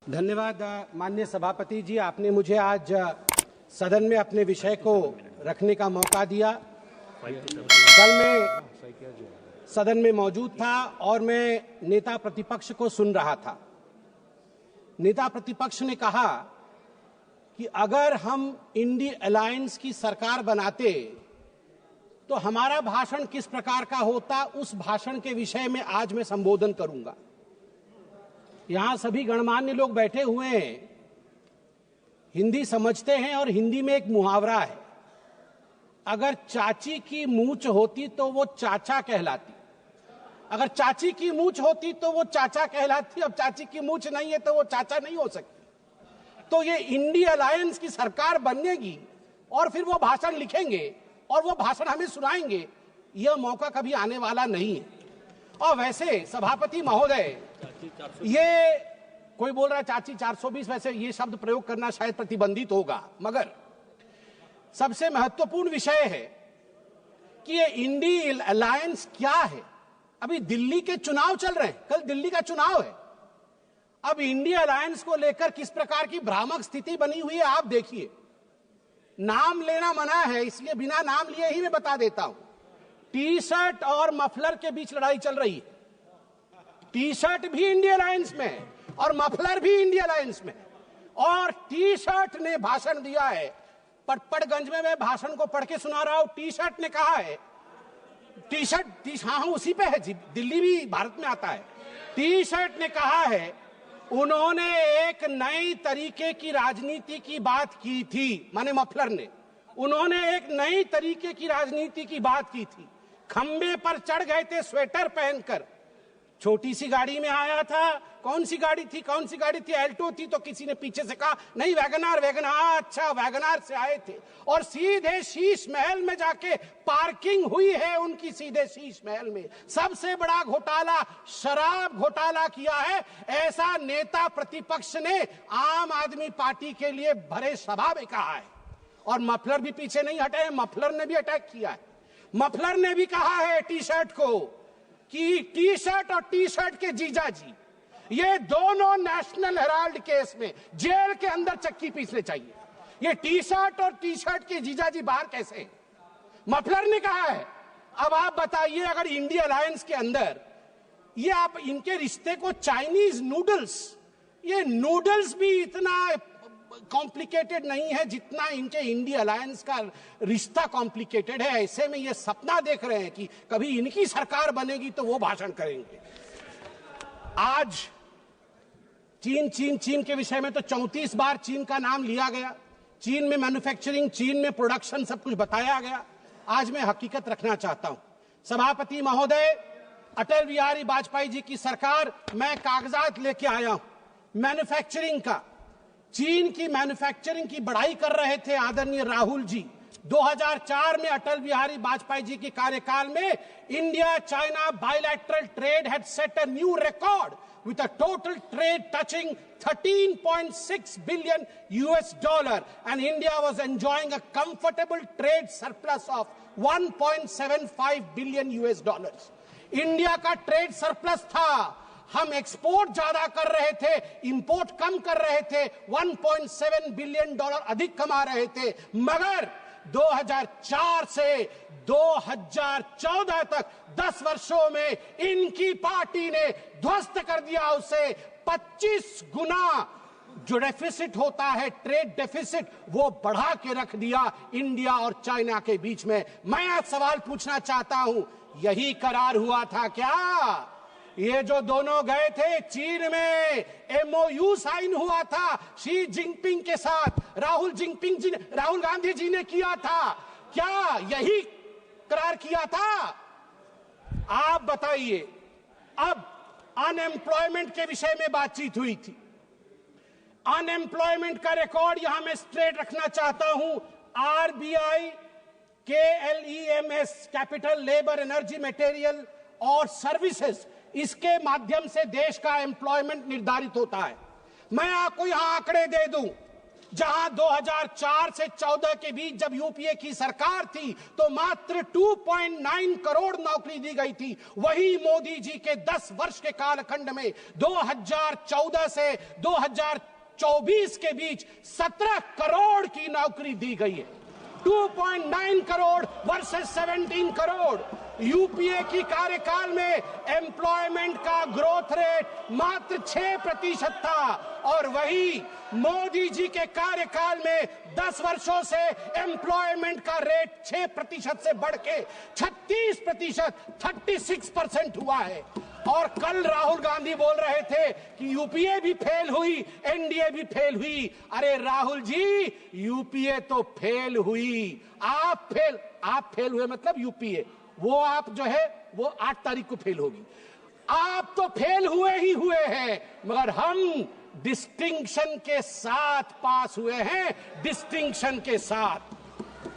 धन्यवाद माननीय सभापति जी, आपने मुझे आज सदन में अपने विषय को रखने का मौका दिया। कल मैं सदन में मौजूद था और मैं नेता प्रतिपक्ष को सुन रहा था। नेता प्रतिपक्ष ने कहा कि अगर हम इंडी अलायंस की सरकार बनाते तो हमारा भाषण किस प्रकार का होता, उस भाषण के विषय में आज मैं संबोधन करूंगा। यहां सभी गणमान्य लोग बैठे हुए हैं, हिंदी समझते हैं और हिंदी में एक मुहावरा है, अगर चाची की मूंछ होती तो वो चाचा कहलाती, अगर चाची की मूंछ होती तो वो चाचा कहलाती, अब चाची की मूंछ नहीं है तो वो चाचा नहीं हो सकती। तो ये इंडी अलायंस की सरकार बनेगी और फिर वो भाषण लिखेंगे और वो भाषण हमें सुनाएंगे, यह मौका कभी आने वाला नहीं है। और वैसे सभापति महोदय, ये कोई बोल रहा है चाची 420, वैसे ये शब्द प्रयोग करना शायद प्रतिबंधित होगा, मगर सबसे महत्वपूर्ण विषय है कि ये इंडी अलायंस क्या है। अभी दिल्ली के चुनाव चल रहे हैं, कल दिल्ली का चुनाव है। अब इंडी अलायंस को लेकर किस प्रकार की भ्रामक स्थिति बनी हुई है आप देखिए। नाम लेना मना है, इसलिए बिना नाम लिए ही मैं बता देता हूं। टी शर्ट और मफलर के बीच लड़ाई चल रही है। टी शर्ट भी इंडिया अलायंस में है और मफलर भी इंडिया अलायंस में है। और टी शर्ट ने भाषण दिया है, पटपड़गंज में मैं भाषण को पढ़ के सुना रहा हूं। टी शर्ट ने कहा है, टी शर्ट हाँ उसी पे है जी, दिल्ली भी भारत में आता है। टी शर्ट ने कहा है, उन्होंने एक नई तरीके की राजनीति की बात की थी, माने मफलर ने, उन्होंने एक नई तरीके की राजनीति की बात की थी। खंबे पर चढ़ गए थे स्वेटर पहनकर, छोटी सी गाड़ी में आया था। कौन सी गाड़ी थी, कौन सी गाड़ी थी, एल्टो थी। तो किसी ने पीछे से कहा नहीं वैगनार, वैगनार, अच्छा वैगनार से आए थे। और सीधे शीश महल में जाके पार्किंग हुई है उनकी, सीधे शीश महल में। सबसे बड़ा घोटाला शराब घोटाला किया है, ऐसा नेता प्रतिपक्ष ने आम आदमी पार्टी के लिए भरे सभा में कहा है। और मफलर भी पीछे नहीं हटे, मफलर ने भी अटैक किया है। मफलर ने भी कहा है टी शर्ट को कि टी शर्ट और टी शर्ट के जीजाजी, ये दोनों नेशनल हेराल्ड केस में जेल के अंदर चक्की पीसने चाहिए। ये टी शर्ट और टी शर्ट के जीजाजी बाहर कैसे हैं? मफलर ने कहा है। अब आप बताइए, अगर इंडिया अलायंस के अंदर ये आप इनके रिश्ते को चाइनीज नूडल्स, ये नूडल्स भी इतना कॉम्प्लिकेटेड नहीं है जितना इनके इंडिया अलायंस का रिश्ता कॉम्प्लिकेटेड है। ऐसे में ये सपना देख रहे हैं कि कभी इनकी सरकार बनेगी तो वो भाषण करेंगे। आज चीन के विषय में तो 34 बार चीन का नाम लिया गया, चीन में मैन्युफैक्चरिंग, चीन में प्रोडक्शन, सब कुछ बताया गया। आज मैं हकीकत रखना चाहता हूं। सभापति महोदय, अटल बिहारी वाजपेयी जी की सरकार, मैं कागजात लेके आया हूं मैन्युफैक्चरिंग का। चीन की मैन्युफैक्चरिंग की बढ़ाई कर रहे थे आदरणीय राहुल जी। 2004 में अटल बिहारी वाजपेयी जी के कार्यकाल में India China bilateral trade had set a new record with a total trade touching 13.6 billion US dollar, and India was enjoying a comfortable trade surplus of 1.75 billion US dollars. India का ट्रेड सरप्लस था, हम export ज्यादा कर रहे थे, import कम कर रहे थे, 1.7 बिलियन डॉलर अधिक कमा रहे थे। मगर 2004 से 2014 तक 10 वर्षों में इनकी पार्टी ने ध्वस्त कर दिया उसे। 25 गुना जो डेफिसिट होता है, ट्रेड डेफिसिट, वो बढ़ा के रख दिया इंडिया और चाइना के बीच में। मैं आज सवाल पूछना चाहता हूं, यही करार हुआ था क्या? ये जो दोनों गए थे चीन में, MOU साइन हुआ था शी जिनपिंग के साथ, राहुल गांधी जी ने किया था, क्या यही करार किया था? आप बताइए। अब अनएम्प्लॉयमेंट के विषय में बातचीत हुई थी। अनएम्प्लॉयमेंट का रिकॉर्ड यहां मैं स्ट्रेट रखना चाहता हूं। RBI, KLEMS, capital, labour, energy, material और सर्विसेज, इसके माध्यम से देश का एम्प्लॉयमेंट निर्धारित होता है। मैं आपको यहां आंकड़े दे दूं। जहां 2004 से 14 के बीच जब यूपीए की सरकार थी तो मात्र 2.9 करोड़ नौकरी दी गई थी, वही मोदी जी के 10 वर्ष के कालखंड में 2014 से 2024 के बीच 17 करोड़ की नौकरी दी गई है। 2.9 करोड़ वर्सेस 17 करोड़। यूपीए की कार्यकाल में एम्प्लॉयमेंट का ग्रोथ रेट मात्र 6% था और वही मोदी जी के कार्यकाल में 10 वर्षों से एम्प्लॉयमेंट का रेट 6% से बढ़ के 36%, 36% हुआ है। और कल राहुल गांधी बोल रहे थे कि यूपीए भी फेल हुई, एनडीए भी फेल हुई। अरे राहुल जी, यूपीए तो फेल हुई, आप फेल हुए मतलब यूपीए, वो आप जो है वो 8 तारीख को फेल होगी। आप तो फेल हुए ही हुए हैं, मगर हम डिस्टिंक्शन के साथ पास हुए हैं, डिस्टिंक्शन के साथ।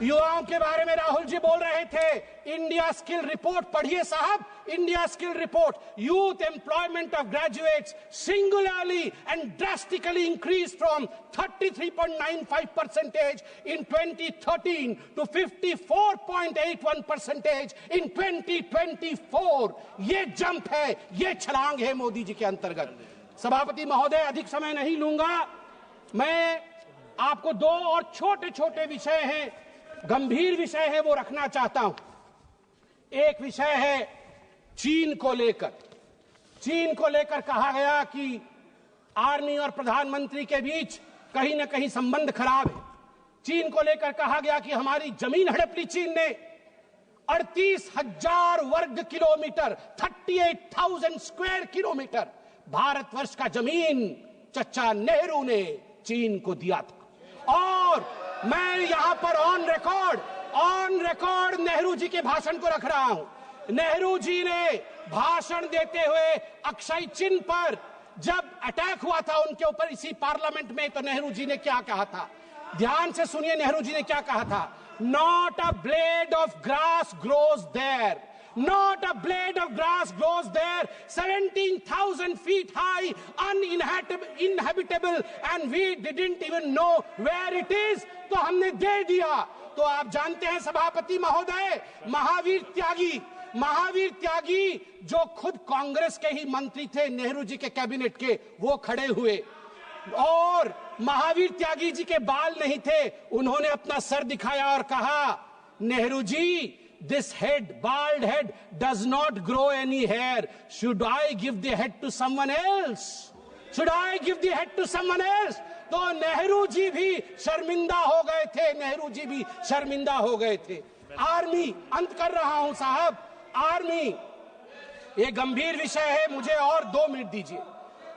युवाओं के बारे में राहुल जी बोल रहे थे। इंडिया स्किल रिपोर्ट पढ़िए साहब, India skill report. Youth employment of graduates singularly and drastically increase from 33.95% in 2013 to 54.81% in 2024। ये जंप है, ये छलांग है मोदी जी के अंतर्गत। सभापति महोदय, अधिक समय नहीं लूंगा। मैं आपको 2 और छोटे छोटे विषय हैं, गंभीर विषय है, वो रखना चाहता हूं। एक विषय है चीन को लेकर। चीन को लेकर कहा गया कि आर्मी और प्रधानमंत्री के बीच कहीं ना कहीं संबंध खराब है। चीन को लेकर कहा गया कि हमारी जमीन हड़प ली चीन ने। 38,000 वर्ग किलोमीटर, 38,000 स्क्वायर किलोमीटर भारतवर्ष का जमीन चचा नेहरू ने चीन को दिया था। और मैं यहां पर ऑन रिकॉर्ड नेहरू जी के भाषण को रख रहा हूं। नेहरू जी ने भाषण देते हुए अक्षय चिन्ह पर जब अटैक हुआ था उनके ऊपर इसी पार्लियामेंट में, तो नेहरू जी ने क्या कहा था, ध्यान से सुनिए नेहरू जी ने क्या कहा था। Not a blade of grass grows there, not a blade of grass grows there, 17,000 feet high, uninhabitable, and we didn't even know where it is। तो हमने दे दिया। तो आप जानते हैं सभापति महोदय, महावीर त्यागी जो खुद कांग्रेस के ही मंत्री थे, नेहरू जी के कैबिनेट के, वो खड़े हुए और महावीर त्यागी जी के बाल नहीं थे, उन्होंने अपना सर दिखाया और कहा, Nehru ji, this head, bald head, does not grow any hair. Should I give the head to someone else? Should I give the head to someone else? तो नेहरू जी भी शर्मिंदा हो गए थे, नेहरू जी भी शर्मिंदा हो गए थे। आर्मी, अंत कर रहा हूं साहब, आर्मी ये गंभीर विषय है, मुझे और 2 मिनट दीजिए।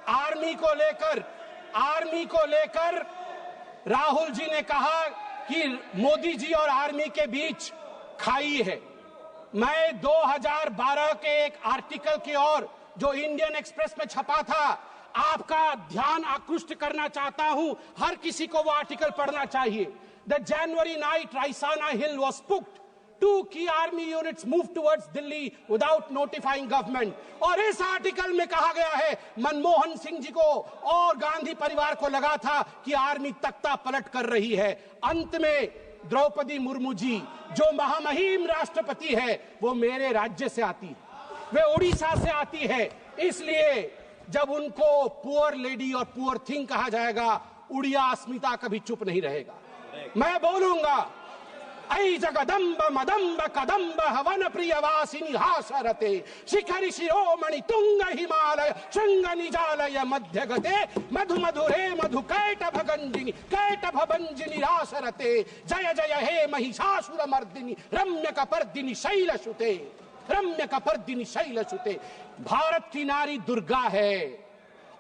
आर्मी को लेकर राहुल जी ने कहा कि मोदी जी और आर्मी के बीच खाई है। मैं 2012 के एक आर्टिकल की ओर जो इंडियन एक्सप्रेस में छपा था, आपका ध्यान आकृष्ट करना चाहता हूं। हर किसी को वो आर्टिकल पढ़ना चाहिए। The January night Raisina Hill was spooked, 2 key army units moved towards Delhi without notifying government। और इस आर्टिकल में कहा गया है मनमोहन सिंह जी को और गांधी परिवार को लगा था कि आर्मी तख्ता पलट कर रही है। अंत में द्रौपदी मुर्मू जी जो महामहिम राष्ट्रपति है, वो मेरे राज्य से आती है, वे उड़ीसा से आती है। इसलिए जब उनको पुअर लेडी और पुअर थिंग कहा जाएगा, उड़िया अस्मिता कभी चुप नहीं रहेगा। मैं बोलूंगा, ऐ जगदम्ब मदम्ब कदम्ब हवन प्रियवासिनी हासरते शिखरि शिरोमणि तुंग हिमालय शृंग निजालय मध्य गते मधु मधुरे मधु कैटभ गंजिनी कैटभ भंजिनी रासरते जय जय हे महिषासुर मर्दिनी रम्य कपर्दिनी शैलसुते, रम्य कपर्दिनी शैलसुते। भारत की नारी दुर्गा है।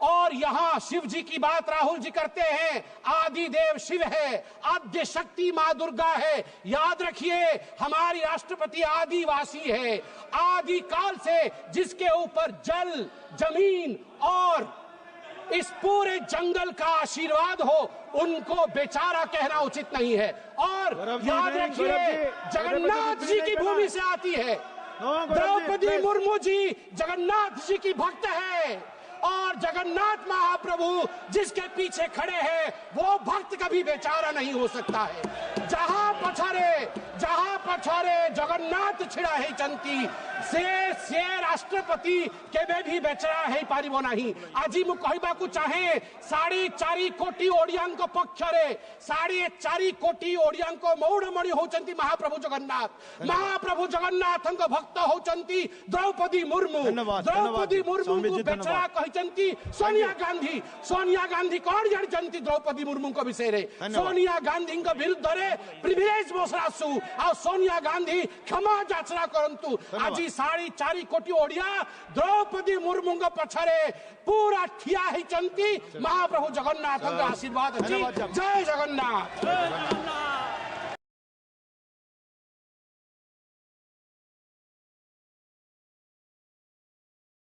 और यहां शिव जी की बात राहुल जी करते हैं, आदि देव शिव है, आद्य शक्ति मां दुर्गा है। याद रखिए, हमारी राष्ट्रपति आदिवासी है, आदि काल से जिसके ऊपर जल, जमीन और इस पूरे जंगल का आशीर्वाद हो, उनको बेचारा कहना उचित नहीं है। और याद रखिए, जगन्नाथ जी की भूमि से आती है। द्रौपदी मुर्मू जी जगन्नाथ जी की भक्त है और जगन्नाथ महाप्रभु जिसके पीछे खड़े हैं वो भक्त कभी बेचारा नहीं हो सकता है। जहां पछारे जगन्नाथ छिड़ा है चंती से राष्ट्रपति केबे भी बेचरा है पारिबो नहीं। आज मु कहबाकू चाहे 4.5 कोटी ओडियांक पक्षरे 4.5 कोटी ओडियांक मौड़मणि होचंती महाप्रभु जगन्नाथंक भक्त होचंती द्रौपदी मुर्मू। द्रौपदी मुर्मू को बेचरा कहचंती सोनिया गांधी कौन जानचंती द्रौपदी मुर्मू को विषय रे। सोनिया गांधी विरुद्ध रे प्रिविलेज बसरासु आ सोनिया गांधी क्षमा याचना करंतु। आज 4.5 कोटी ओडिया द्रौपदी मुर्मू पछरे पूरा ठिया ही चंती महाप्रभु जगन्नाथ आशीर्वाद। जय जगन्नाथ।